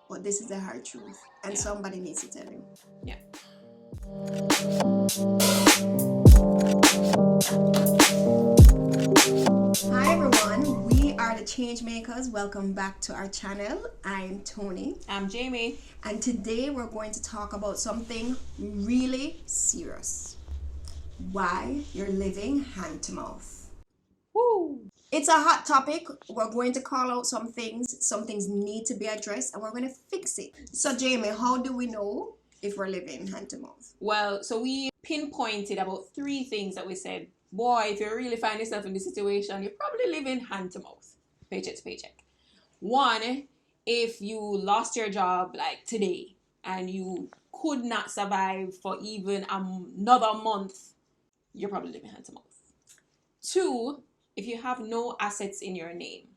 but this is the hard truth, and somebody needs to tell you. Yeah. Hi everyone, we are the Changemakers. Welcome back to our channel. I'm Tony. I'm Jamie. And today we're going to talk about something really serious. Why you're living hand to mouth. Woo! It's a hot topic. We're going to call out some things. Some things need to be addressed and we're going to fix it. So Jamie, how do we know if we're living hand to mouth? Well, so we pinpointed about 3 things that we said, boy, if you really find yourself in this situation, you're probably living hand to mouth, paycheck to paycheck. 1, if you lost your job like today and you could not survive for even another month, you're probably living hand to mouth. 2, if you have no assets in your name,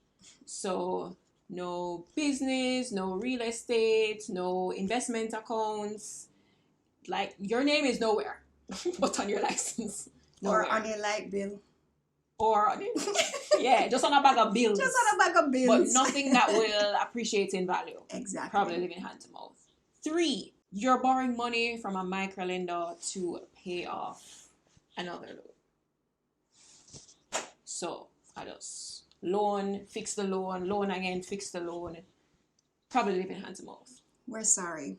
so no business, no real estate, no investment accounts, like your name is nowhere but on your license. Nowhere. Or on your light bill. Or yeah, just on a bag of bills. Just on a bag of bills. But nothing that will appreciate in value. Exactly. Probably living hand to mouth. 3, you're borrowing money from a microlender to pay off another loan. So I just loan, fix the loan again, fix the loan. Probably living hand to mouth. We're sorry,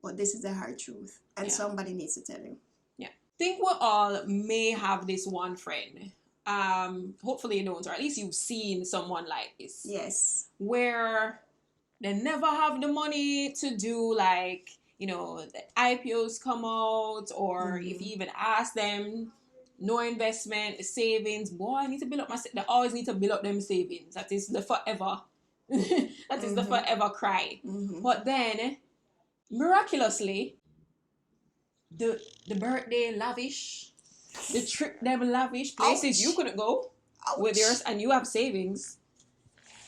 but this is the hard truth, and somebody needs to tell you. Yeah, think we all may have this one friend. Hopefully you don't, or at least you've seen someone like this. Yes. Where they never have the money to do, like, you know, the IPOs come out, or if you even ask them, no investment, savings. Boy, I need to build up they always need to build up them savings. That is the forever that is the forever cry. But then miraculously, the birthday lavish, the trip them lavish, places you couldn't go with yours, and you have savings.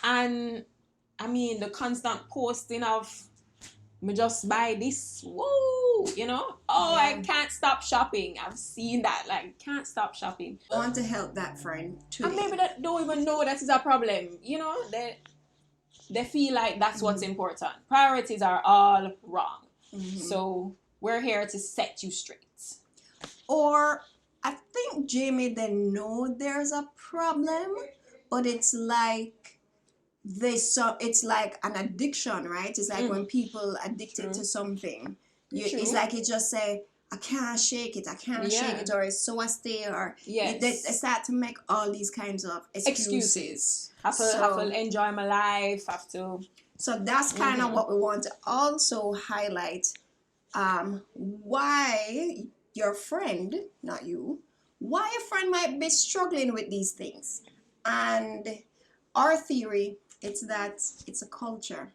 And I mean, the constant posting of me just buy this, whoa, you know, I can't stop shopping. I've seen that, like, can't stop shopping. I want to help that friend today. And maybe that don't even know that is a problem, you know, they feel like that's what's important. Priorities are all wrong. So we're here to set you straight. Or I think, Jamie, they know there's a problem, but it's like it's like an addiction, right? It's like when people addicted to something. It's like you just say, I can't shake it, I can't shake it, or it's so I stay, or they start to make all these kinds of excuses. Have to enjoy my life, have to. So that's kind of what we want to also highlight. Why your friend, not you, why a friend might be struggling with these things. And our theory, it's that it's a culture.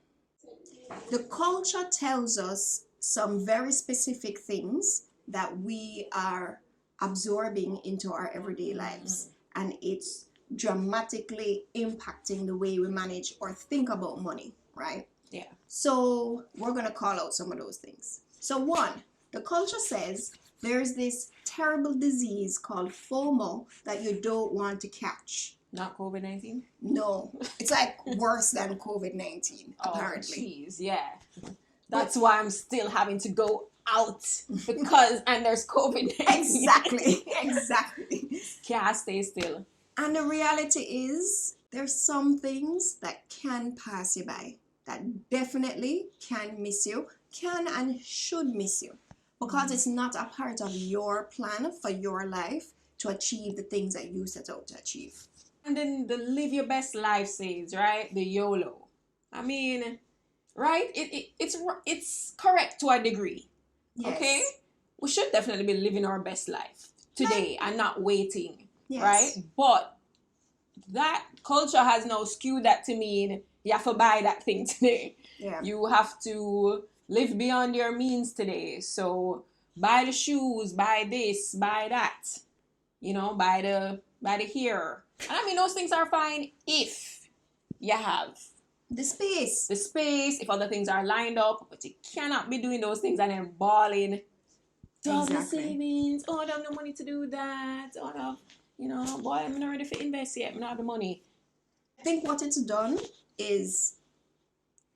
The culture tells us some very specific things that we are absorbing into our everyday lives, and it's dramatically impacting the way we manage or think about money, right? Yeah. So we're going to call out some of those things. So 1, the culture says there's this terrible disease called FOMO that you don't want to catch. Not COVID-19? No, it's like worse than COVID-19, apparently. Oh, jeez, yeah. That's why I'm still having to go out, because, and there's COVID-19. Exactly. Can't stay still. And the reality is, there's some things that can pass you by, that definitely can miss you, can and should miss you, because it's not a part of your plan for your life to achieve the things that you set out to achieve. And then the live your best life says, right? The YOLO. I mean, right? It's correct to a degree. Yes. Okay? We should definitely be living our best life today and not waiting. Yes. Right? But that culture has now skewed that to mean you have to buy that thing today. Yeah. You have to live beyond your means today. So buy the shoes, buy this, buy that. You know, buy the hair. And I mean, those things are fine if you have the space, if other things are lined up, but you cannot be doing those things and then balling. Double savings. Oh, I don't have no money to do that. Oh, no, you know, boy, I'm not ready to invest yet. I don't have the money. I think what it's done is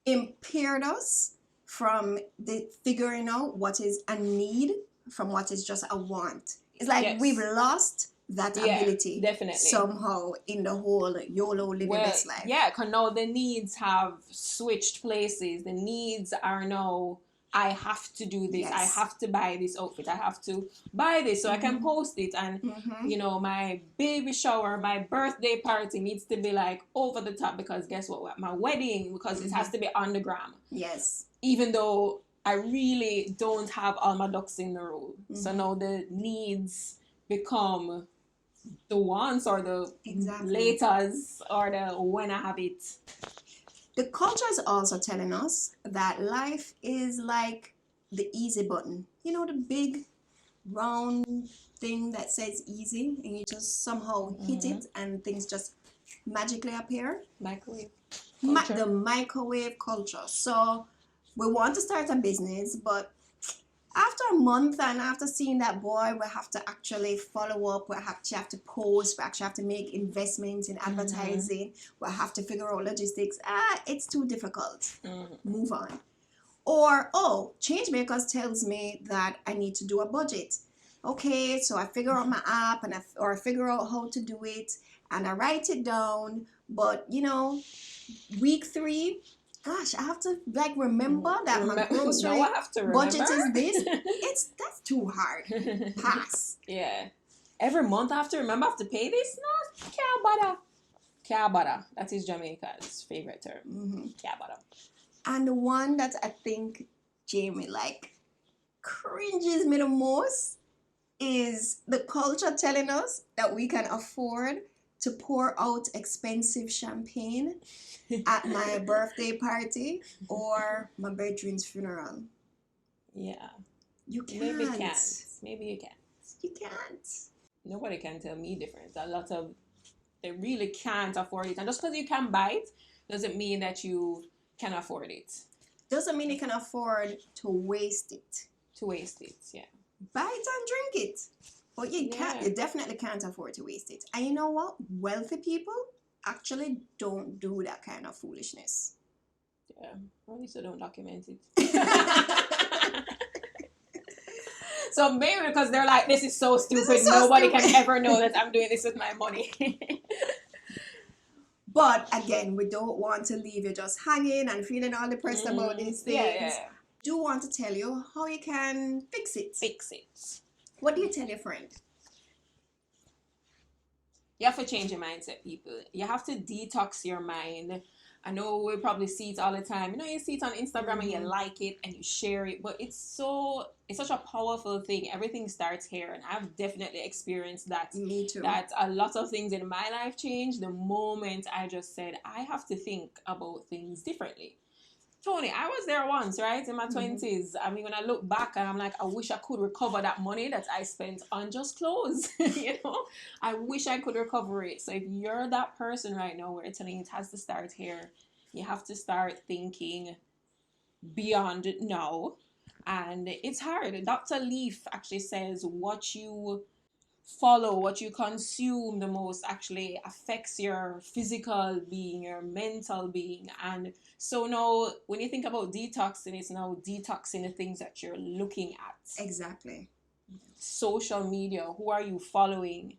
impaired us from the figuring out what is a need from what is just a want. It's like Yes. we've lost that Yeah, ability definitely. somehow in the whole YOLO living best life. Yeah, because now the needs have switched places. The needs are now, I have to do this. I Yes. have to buy this outfit. I have to buy this so I can post it. And, you know, my baby shower, my birthday party needs to be like over the top because guess what? My wedding, because it has to be on the gram. Yes. Even though I really don't have all my ducks in a row. So now the needs become the wants or the laters or the when I have it. The culture is also telling us that life is like the easy button. You know, the big round thing that says easy and you just somehow hit it and things just magically appear. Microwave culture. The microwave culture. So we want to start a business, but after a month and after seeing that, boy, we have to actually follow up. We actually have to post. We actually have to make investments in advertising. We have to figure out logistics. It's too difficult. Move on. Or, Changemakers tells me that I need to do a budget. Okay, so I figure out my app or I figure out how to do it and I write it down. But, you know, week 3, gosh, I have to remember that my grocery budget is this. That's too hard. Pass. Yeah. Every month I have to remember I have to pay this? No, can't bother. Can't bother. That is Jamaica's favorite term. Can't bother. And the one that I think Jamie cringes me the most is the culture telling us that we can afford to pour out expensive champagne at my birthday party or my brethren's funeral. Yeah. You can't. Maybe you can't. You can't. Nobody can tell me different. A lot of, they really can't afford it. And just because you can buy it doesn't mean that you can afford it. Doesn't mean you can afford to waste it. To waste it, yeah. Buy it and drink it. But you can't. You definitely can't afford to waste it. And you know what? Wealthy people actually don't do that kind of foolishness. Yeah. Or at least they don't document it. So maybe because they're like, this is so stupid. Nobody can ever know that I'm doing this with my money. But again, we don't want to leave you just hanging and feeling all depressed about these things. Yeah. Do want to tell you how you can fix it. Fix it. What do you tell your friend? You have to change your mindset, people. You have to detox your mind. I know we probably see it all the time. You know, you see it on Instagram and you like it and you share it, but it's such a powerful thing. Everything starts here, and I've definitely experienced that. Me too. That a lot of things in my life changed the moment I just said, I have to think about things differently. Tony, I was there once, right? In my 20s. I mean, when I look back and I'm like, I wish I could recover that money that I spent on just clothes. You know? I wish I could recover it. So if you're that person right now, we're telling you it has to start here. You have to start thinking beyond now. And it's hard. Dr. Leaf actually says what you follow, what you consume the most actually affects your physical being, your mental being. And so now when you think about detoxing, it's now detoxing the things that you're looking at. Exactly. Social media, who are you following?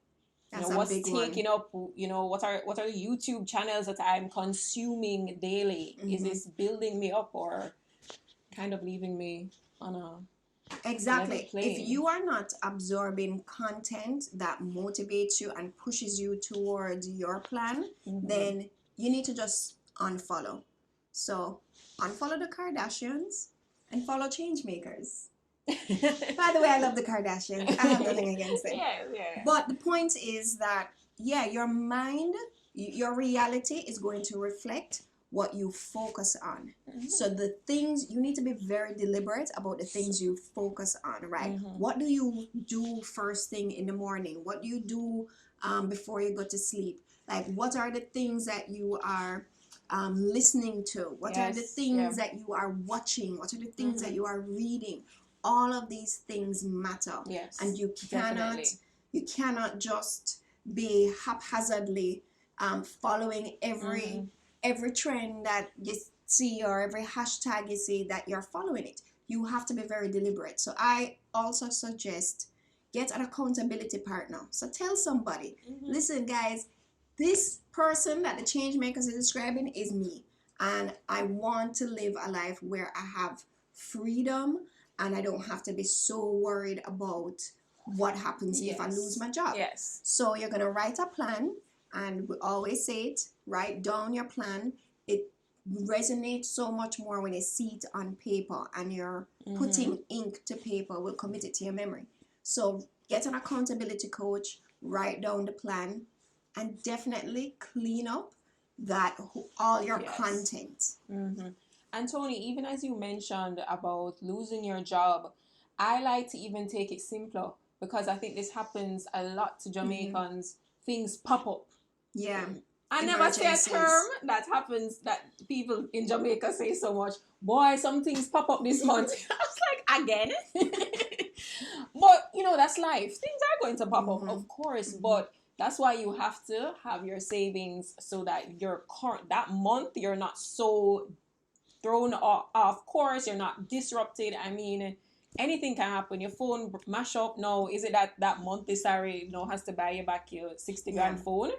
That's what's a big taking one. up, what are the YouTube channels that I'm consuming daily? Is this building me up or kind of leaving me on a Exactly. If you are not absorbing content that motivates you and pushes you towards your plan, then you need to just unfollow. So unfollow the Kardashians and follow Changemakers. By the way, I love the Kardashians. I have nothing against them. Yeah. But the point is that, your mind, your reality is going to reflect what you focus on. So the things, you need to be very deliberate about the things you focus on, right? What do you do first thing in the morning? What do you do before you go to sleep? Like, what are the things that you are listening to? What are the things that you are watching? What are the things that you are reading? All of these things matter. Yes, and you cannot just be haphazardly following every trend that see or every hashtag you see that you're following it. You have to be very deliberate. So I also suggest get an accountability partner. So tell somebody, listen, guys, this person that the Changemakers is describing is me. And I want to live a life where I have freedom and I don't have to be so worried about what happens if I lose my job. Yes. So you're going to write a plan, and we always say it, write down your plan. It resonates so much more when you see it on paper and you're putting ink to paper, will commit it to your memory. So get an accountability coach, write down the plan, and definitely clean up that all your content. And Tony, even as you mentioned about losing your job, I like to even take it simpler, because I think this happens a lot to Jamaicans. Things pop up. Yeah. I never say a term that happens that people in Jamaica say so much. Boy, some things pop up this month. I was like, again? But, you know, that's life. Things are going to pop up, of course. But that's why you have to have your savings so that that month you're not so thrown off course. You're not disrupted. I mean, anything can happen. Your phone mash up. No, is it that monthly salary has to buy you back your 60 grand phone?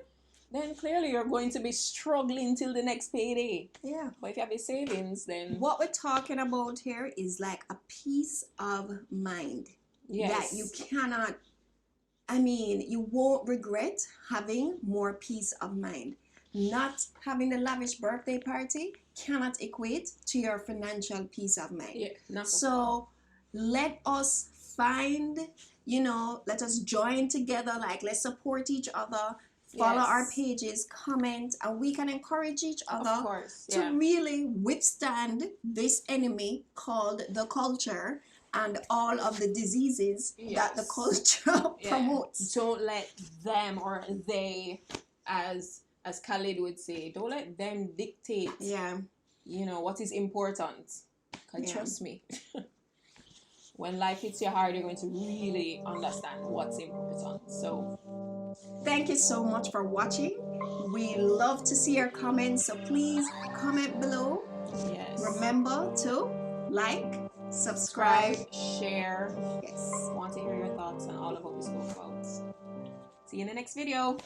Then clearly you're going to be struggling till the next payday. Yeah. But if you have your savings, then... What we're talking about here is like a peace of mind. That you cannot... I mean, you won't regret having more peace of mind. Not having a lavish birthday party cannot equate to your financial peace of mind. Yeah, so let us find, let us join together. Like, let's support each other. Follow our pages, comment, and we can encourage each other to really withstand this enemy called the culture and all of the diseases that the culture promotes. Don't let them or they, as Khalid would say, don't let them dictate what is important. Because trust me, when life hits you hard, you're going to really understand what's important. So thank you so much for watching. We love to see your comments, so please comment below. Yes. Remember to like, subscribe, share. Yes. Want to hear your thoughts on all of what we spoke about. See you in the next video.